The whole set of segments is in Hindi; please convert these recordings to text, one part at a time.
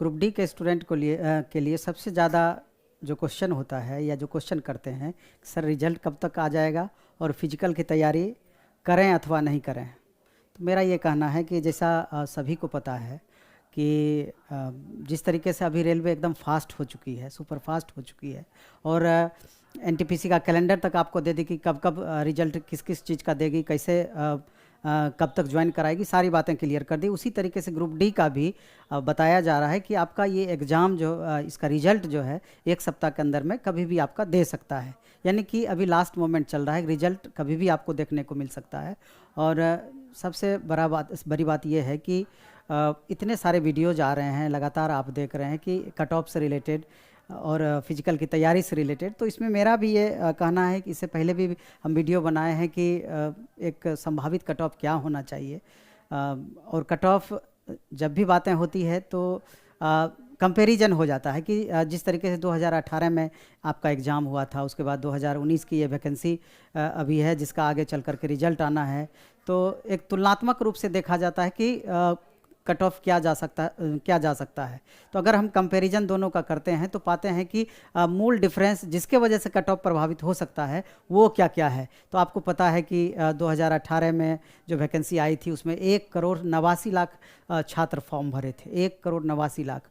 ग्रुप डी के स्टूडेंट के लिए सबसे ज़्यादा जो क्वेश्चन होता है या जो क्वेश्चन करते हैं, सर रिजल्ट कब तक आ जाएगा और फिजिकल की तैयारी करें अथवा नहीं करें। तो मेरा ये कहना है कि जैसा सभी को पता है कि जिस तरीके से अभी रेलवे एकदम फास्ट हो चुकी है, सुपर फास्ट हो चुकी है, और एनटीपीसी का कैलेंडर तक आपको दे दी कि कब कब रिजल्ट किस किस चीज़ का देगी, कैसे कब तक ज्वाइन कराएगी, सारी बातें क्लियर कर दी। उसी तरीके से ग्रुप डी का भी बताया जा रहा है कि आपका ये एग्ज़ाम जो इसका रिजल्ट जो है 1 सप्ताह के अंदर में कभी भी आपका दे सकता है। यानी कि अभी लास्ट मोमेंट चल रहा है, रिजल्ट कभी भी आपको देखने को मिल सकता है। और सबसे बड़ी बात यह है कि इतने सारे वीडियोज आ रहे हैं, लगातार आप देख रहे हैं कि कट ऑफ से रिलेटेड और फिजिकल की तैयारी से रिलेटेड। तो इसमें मेरा भी ये कहना है कि इससे पहले भी हम वीडियो बनाए हैं कि एक संभावित कट ऑफ क्या होना चाहिए, और कट ऑफ जब भी बातें होती है तो कंपैरिजन हो जाता है कि जिस तरीके से 2018 में आपका एग्ज़ाम हुआ था, उसके बाद 2019 की ये वैकेंसी अभी है जिसका आगे चल कर के रिजल्ट आना है, तो एक तुलनात्मक रूप से देखा जाता है कि कट ऑफ किया जा सकता है। तो अगर हम कंपैरिजन दोनों का करते हैं तो पाते हैं कि मूल डिफरेंस जिसके वजह से कट ऑफ प्रभावित हो सकता है वो क्या क्या है। तो आपको पता है कि 2018 में जो वैकेंसी आई थी उसमें 1,89,00,000 छात्र फॉर्म भरे थे, 1,89,00,000,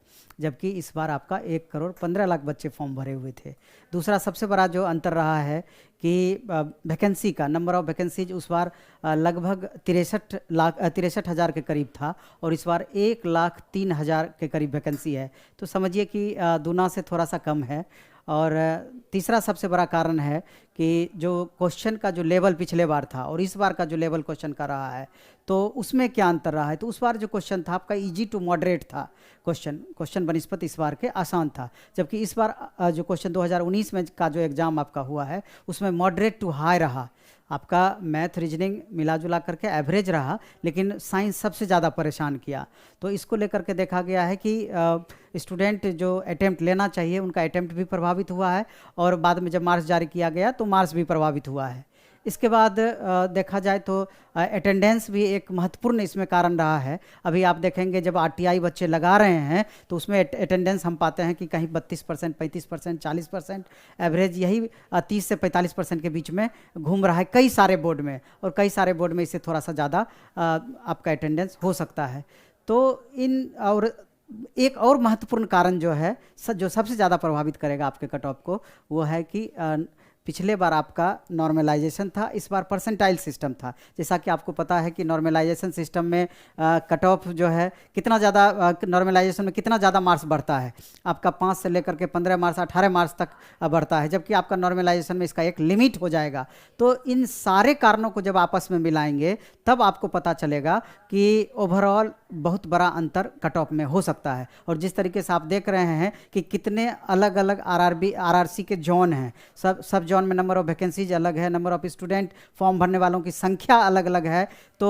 जबकि इस बार आपका 1,15,00,000 बच्चे फॉर्म भरे हुए थे। दूसरा सबसे बड़ा जो अंतर रहा है कि वैकेंसी का नंबर ऑफ वैकेंसीज उस बार लगभग 63,000 के करीब था, और इस बार 1,03,000 के करीब वैकेंसी है। तो समझिए कि दूना से थोड़ा सा कम है। और तीसरा सबसे बड़ा कारण है कि जो क्वेश्चन का जो लेवल पिछले बार था और इस बार का जो लेवल क्वेश्चन का रहा है, तो उसमें क्या अंतर रहा है। तो उस बार जो क्वेश्चन था आपका इजी टू मॉडरेट था, क्वेश्चन बनस्पत इस बार के आसान था, जबकि इस बार जो क्वेश्चन 2019 में का जो एग्ज़ाम आपका हुआ है उसमें मॉडरेट टू हाई रहा। आपका मैथ रीजनिंग मिला जुला करके एवरेज रहा, लेकिन साइंस सबसे ज़्यादा परेशान किया। तो इसको लेकर के देखा गया है कि स्टूडेंट जो अटेम्प्ट लेना चाहिए उनका अटेम्प्ट भी प्रभावित हुआ है, और बाद में जब मार्क्स जारी किया गया तो मार्क्स भी प्रभावित हुआ है। इसके बाद देखा जाए तो अटेंडेंस भी एक महत्वपूर्ण इसमें कारण रहा है। अभी आप देखेंगे जब आरटीआई बच्चे लगा रहे हैं तो उसमें अटेंडेंस हम पाते हैं कि कहीं 32%, 35%, 40%, एवरेज यही 30 से 45% के बीच में घूम रहा है कई सारे बोर्ड में, और कई सारे बोर्ड में इससे थोड़ा सा ज़्यादा आपका अटेंडेंस हो सकता है। तो और एक और महत्वपूर्ण कारण जो है जो सबसे ज़्यादा प्रभावित करेगा आपके कट ऑफ को, वो है कि पिछले बार आपका नॉर्मलाइजेशन था, इस बार परसेंटाइल सिस्टम था। जैसा कि आपको पता है कि नॉर्मलाइजेशन सिस्टम में कट ऑफ जो है कितना ज़्यादा, नॉर्मलाइजेशन में कितना ज़्यादा मार्क्स बढ़ता है, आपका 5 से लेकर के 15 मार्क्स 18 मार्क्स तक बढ़ता है, जबकि आपका नॉर्मलाइजेशन में इसका एक लिमिट हो जाएगा। तो इन सारे कारणों को जब आपस में मिलाएंगे तब आपको पता चलेगा कि ओवरऑल बहुत बड़ा अंतर कट ऑफ में हो सकता है। और जिस तरीके से आप देख रहे हैं कि कितने अलग अलग आरआरसी के जोन हैं, सब जोन में नंबर ऑफ वैकेंसीज अलग है, नंबर ऑफ स्टूडेंट फॉर्म भरने वालों की संख्या अलग अलग है। तो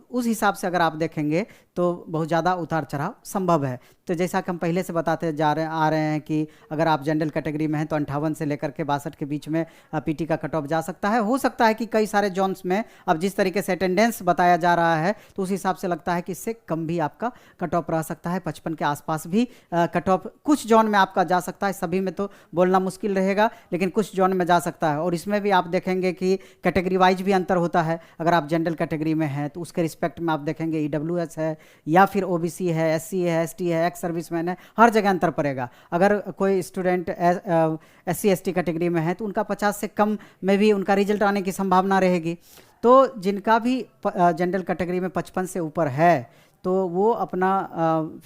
उस हिसाब से अगर आप देखेंगे तो बहुत ज़्यादा उतार चढ़ाव संभव है। तो जैसा कि हम पहले से बताते आ रहे हैं कि अगर आप जनरल कैटेगरी में हैं तो 58 से लेकर के 62 के बीच में पीटी का कट ऑफ जा सकता है। हो सकता है कि कई सारे जोन्स में अब जिस तरीके से अटेंडेंस बताया जा रहा है तो उस हिसाब से लगता है कि इससे कम भी आपका कट ऑफ रह सकता है, 55 के आसपास भी कट ऑफ कुछ जोन में आपका जा सकता है। सभी में तो बोलना मुश्किल रहेगा, लेकिन कुछ जोन में जा सकता है। और इसमें भी आप देखेंगे कि कैटेगरी वाइज भी अंतर होता है। अगर आप जनरल कैटेगरी में हैं तो उसके रिस्पेक्ट में आप देखेंगे ईडब्ल्यूएस है या फिर ओबीसी है, एससी है, एसटी है, एक्स सर्विसमैन है, हर जगह अंतर पड़ेगा। अगर कोई स्टूडेंट एससी एसटी कैटेगरी में है तो उनका 50 से कम में भी उनका रिजल्ट आने की संभावना रहेगी। तो जिनका भी जनरल कैटेगरी में 55 से ऊपर है तो वो अपना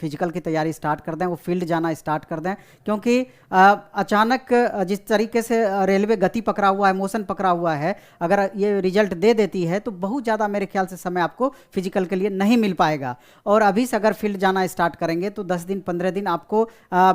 फिजिकल की तैयारी स्टार्ट कर दें, वो फील्ड जाना स्टार्ट कर दें, क्योंकि अचानक जिस तरीके से रेलवे गति पकड़ा हुआ है, मोशन पकड़ा हुआ है, अगर ये रिजल्ट दे देती है तो बहुत ज़्यादा मेरे ख्याल से समय आपको फिजिकल के लिए नहीं मिल पाएगा। और अभी से अगर फील्ड जाना स्टार्ट करेंगे तो 10 दिन 15 दिन आपको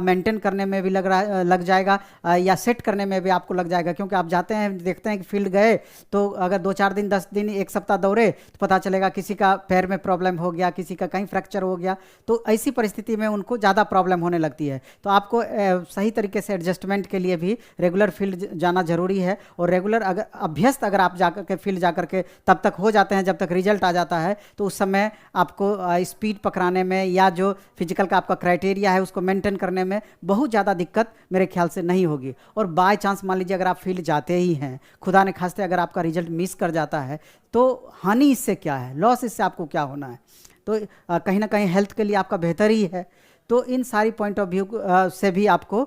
मेंटेन करने में भी लग जाएगा, या सेट करने में भी आपको लग जाएगा। क्योंकि आप जाते हैं, देखते हैं कि फील्ड गए तो अगर 2-4 दिन 10 दिन 1 सप्ताह दौड़े तो पता चलेगा किसी का पैर में प्रॉब्लम हो गया, किसी का कहीं फ्रैक्चर हो गया, तो ऐसी परिस्थिति में उनको ज़्यादा प्रॉब्लम होने लगती है। तो आपको सही तरीके से एडजस्टमेंट के लिए भी रेगुलर फील्ड जाना जरूरी है, और रेगुलर अगर अभ्यस्त अगर आप जाकर के फील्ड जाकर के तब तक हो जाते हैं जब तक रिजल्ट आ जाता है, तो उस समय आपको स्पीड पकड़ाने में या जो फिजिकल का आपका क्राइटेरिया है उसको मेंटेन करने में बहुत ज़्यादा दिक्कत मेरे ख्याल से नहीं होगी। और बाय चांस मान लीजिए अगर आप फील्ड जाते ही हैं, खुदा ने खास्ते अगर आपका रिजल्ट मिस कर जाता है, तो हानि इससे क्या है, लॉस इससे आपको क्या होना है? तो कहीं ना कहीं हेल्थ के लिए आपका बेहतर ही है। तो इन सारी पॉइंट ऑफ व्यू से भी आपको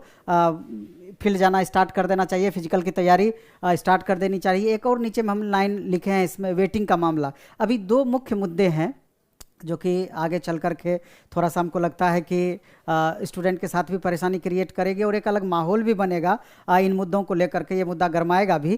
फील्ड जाना स्टार्ट कर देना चाहिए, फिजिकल की तैयारी स्टार्ट कर देनी चाहिए। एक और नीचे में हम लाइन लिखे हैं इसमें वेटिंग का मामला। अभी दो मुख्य मुद्दे हैं जो कि आगे चल कर के थोड़ा सा हमको लगता है कि स्टूडेंट के साथ भी परेशानी क्रिएट करेगी और एक अलग माहौल भी बनेगा इन मुद्दों को लेकर के। ये मुद्दा गरमाएगा भी।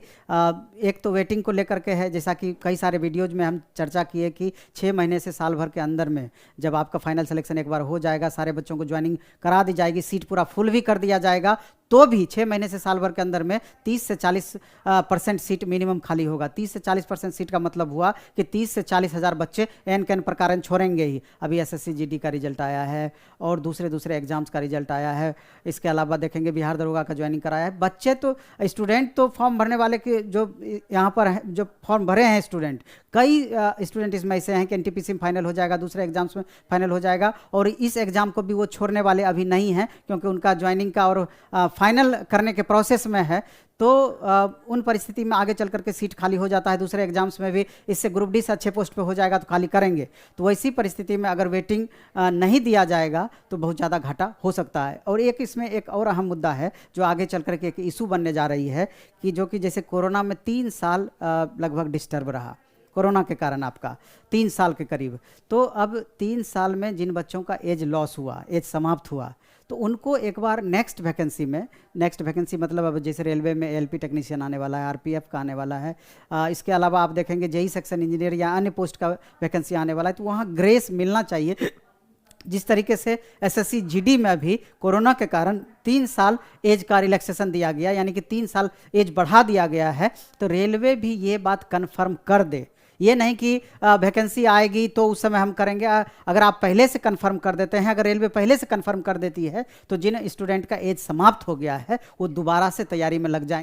एक तो वेटिंग को लेकर के है, जैसा कि कई सारे वीडियोज में हम चर्चा किए कि 6 महीने से साल भर के अंदर में जब आपका फाइनल सिलेक्शन एक बार हो जाएगा, सारे बच्चों को ज्वाइनिंग करा दी जाएगी, सीट पूरा फुल भी कर दिया जाएगा, तो भी 6 महीने से साल भर के अंदर में 30 से 40% सीट मिनिमम खाली होगा। 30 से 40% सीट का मतलब हुआ कि 30 से 40 हज़ार बच्चे एन कैन प्रकार छोड़ेंगे ही। अभी एसएससी जीडी का रिजल्ट आया है और दूसरे एग्जाम्स का रिजल्ट आया है। इसके अलावा देखेंगे बिहार दरोगा का ज्वाइनिंग कराया है। बच्चे तो स्टूडेंट तो फॉर्म भरने वाले के जो यहाँ पर हैं, जो फॉर्म भरे हैं स्टूडेंट, कई स्टूडेंट इसमें ऐसे हैं कि एनटीपीसी में फाइनल हो जाएगा, दूसरे एग्जाम्स में फाइनल हो जाएगा, और इस एग्ज़ाम को भी वो छोड़ने वाले अभी नहीं हैं क्योंकि उनका ज्वाइनिंग का और फाइनल करने के प्रोसेस में है। तो उन परिस्थिति में आगे चल करके सीट खाली हो जाता है। दूसरे एग्जाम्स में भी इससे ग्रुप डी से अच्छे पोस्ट पे हो जाएगा तो खाली करेंगे। तो वैसी परिस्थिति में अगर वेटिंग नहीं दिया जाएगा तो बहुत ज़्यादा घाटा हो सकता है। और एक इसमें एक और अहम मुद्दा है जो आगे चल करके एक इशू बनने जा रही है कि जो कि जैसे कोरोना में 3 साल लगभग डिस्टर्ब रहा, कोरोना के कारण आपका 3 साल के करीब। तो अब 3 साल में जिन बच्चों का एज लॉस हुआ, एज समाप्त हुआ, तो उनको एक बार नेक्स्ट वैकेंसी में, नेक्स्ट वैकेंसी मतलब अब जैसे रेलवे में एलपी टेक्नीशियन आने वाला है, आरपीएफ का आने वाला है, इसके अलावा आप देखेंगे जेई सेक्शन इंजीनियर या अन्य पोस्ट का वैकेंसी आने वाला है, तो वहाँ ग्रेस मिलना चाहिए। जिस तरीके से एसएससी जीडी में अभी कोरोना के कारण 3 साल एज का रिलैक्सेशन दिया गया, यानी कि 3 साल एज बढ़ा दिया गया है, तो रेलवे भी ये बात कन्फर्म कर दे। ये नहीं कि वैकेंसी आएगी तो उस समय हम करेंगे। अगर आप पहले से कंफर्म कर देते हैं, अगर रेलवे पहले से कंफर्म कर देती है, तो जिन स्टूडेंट का एज समाप्त हो गया है वो दोबारा से तैयारी में लग जाएंगे।